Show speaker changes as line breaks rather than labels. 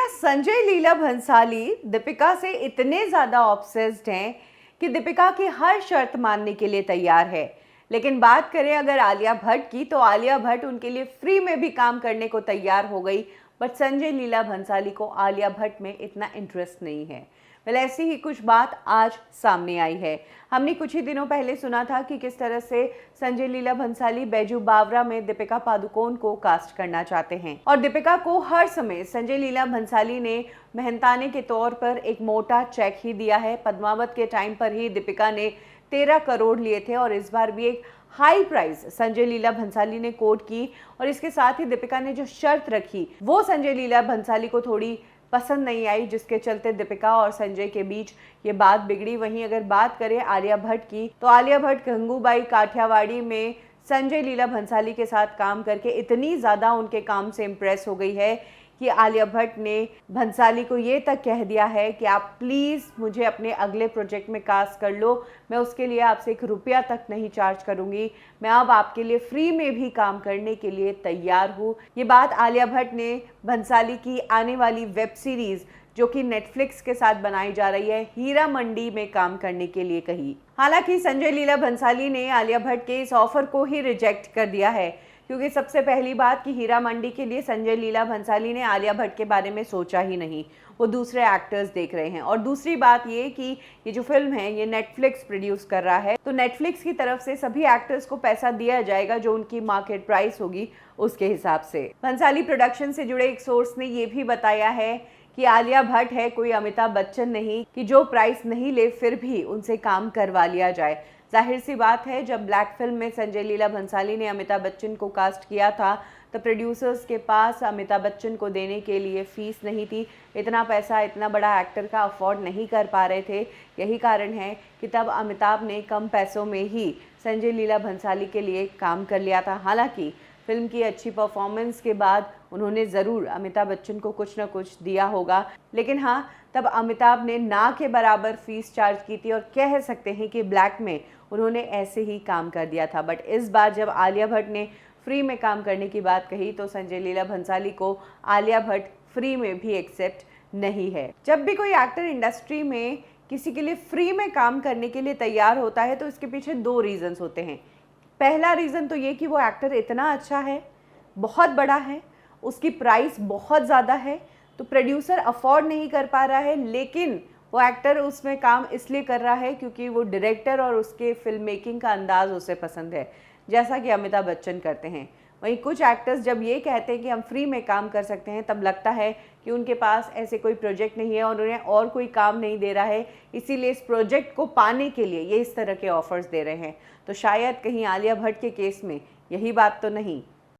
क्या संजय लीला भंसाली दीपिका से इतने ज़्यादा ऑब्सेस्ड हैं कि दीपिका की हर शर्त मानने के लिए तैयार है। लेकिन बात करें अगर आलिया भट्ट की, तो आलिया भट्ट उनके लिए फ्री में भी काम करने को तैयार हो गई। बट संजय लीला भंसाली को आलिया भट्ट में इतना इंटरेस्ट नहीं है। वेल, ऐसी ही कुछ बात आज सामने आई है। हमने कुछ ही दिनों पहले सुना था कि किस तरह से संजय लीला भंसाली बैजू बावरा में दीपिका पादुकोण को कास्ट करना चाहते हैं, और दीपिका को हर समय संजय लीला भंसाली ने मेहनताने के तौर पर एक मोटा चेक ही दिया है। पद्मावत के टाइम पर ही दीपिका ने 13 करोड़ लिए थे, और इस बार भी एक हाई प्राइस संजय लीला भंसाली ने कोट की। और इसके साथ ही दीपिका ने जो शर्त रखी वो संजय लीला भंसाली को थोड़ी पसंद नहीं आई, जिसके चलते दीपिका और संजय के बीच ये बात बिगड़ी। वहीं अगर बात करें आलिया भट्ट की, तो आलिया भट्ट गंगूबाई काठियावाड़ी में संजय लीला भंसाली के साथ काम करके इतनी ज़्यादा उनके काम से इम्प्रेस हो गई है कि आलिया भट्ट ने भंसाली को ये तक कह दिया है कि आप प्लीज़ मुझे अपने अगले प्रोजेक्ट में कास्ट कर लो, मैं उसके लिए आपसे 1 रुपया तक नहीं चार्ज करूंगी, मैं अब आपके लिए फ्री में भी काम करने के लिए तैयार हूँ। ये बात आलिया भट्ट ने भंसाली की आने वाली वेब सीरीज़ जो कि नेटफ्लिक्स के साथ बनाई जा रही है, हीरा मंडी में काम करने के लिए कही। हालांकि संजय लीला भंसाली ने आलिया भट्ट के इस ऑफर को ही रिजेक्ट कर दिया है, क्योंकि सबसे पहली बात कि हीरा मंडी के लिए संजय लीला भंसाली ने आलिया भट्ट के बारे में सोचा ही नहीं, वो दूसरे एक्टर्स देख रहे हैं। और दूसरी बात ये कि ये जो फिल्म है ये नेटफ्लिक्स प्रोड्यूस कर रहा है, तो नेटफ्लिक्स की तरफ से सभी एक्टर्स को पैसा दिया जाएगा जो उनकी मार्केट प्राइस होगी उसके हिसाब से। भंसाली प्रोडक्शन से जुड़े एक सोर्स ने ये भी बताया है कि आलिया भट्ट है कोई अमिताभ बच्चन नहीं कि जो प्राइस नहीं ले फिर भी उनसे काम करवा लिया जाए। जाहिर सी बात है, जब ब्लैक फिल्म में संजय लीला भंसाली ने अमिताभ बच्चन को कास्ट किया था तो प्रोड्यूसर्स के पास अमिताभ बच्चन को देने के लिए फीस नहीं थी। इतना पैसा इतना बड़ा एक्टर का अफोर्ड नहीं कर पा रहे थे। यही कारण है कि तब अमिताभ ने कम पैसों में ही संजय लीला भंसाली के लिए काम कर लिया था। हालांकि फिल्म की अच्छी परफॉर्मेंस के बाद उन्होंने ज़रूर अमिताभ बच्चन को कुछ ना कुछ दिया होगा, लेकिन हाँ, तब अमिताभ ने ना के बराबर फीस चार्ज की थी, और कह सकते हैं कि ब्लैक में उन्होंने ऐसे ही काम कर दिया था। बट इस बार जब आलिया भट्ट ने फ्री में काम करने की बात कही तो संजय लीला भंसाली को आलिया भट्ट फ्री में भी एक्सेप्ट नहीं है। जब भी कोई एक्टर इंडस्ट्री में किसी के लिए फ्री में काम करने के लिए तैयार होता है तो इसके पीछे 2 रीज़न्स होते हैं। पहला रीज़न तो ये कि वो एक्टर इतना अच्छा है, बहुत बड़ा है, उसकी प्राइस बहुत ज़्यादा है, तो प्रोड्यूसर अफोर्ड नहीं कर पा रहा है, लेकिन वो एक्टर उसमें काम इसलिए कर रहा है क्योंकि वो डायरेक्टर और उसके फिल्म मेकिंग का अंदाज उसे पसंद है, जैसा कि अमिताभ बच्चन करते हैं। वहीं कुछ एक्टर्स जब ये कहते हैं कि हम फ्री में काम कर सकते हैं, तब लगता है कि उनके पास ऐसे कोई प्रोजेक्ट नहीं है और उन्हें और कोई काम नहीं दे रहा है, इसीलिए इस प्रोजेक्ट को पाने के लिए ये इस तरह के ऑफर्स दे रहे हैं। तो शायद कहीं आलिया भट्ट के केस में यही बात तो नहीं।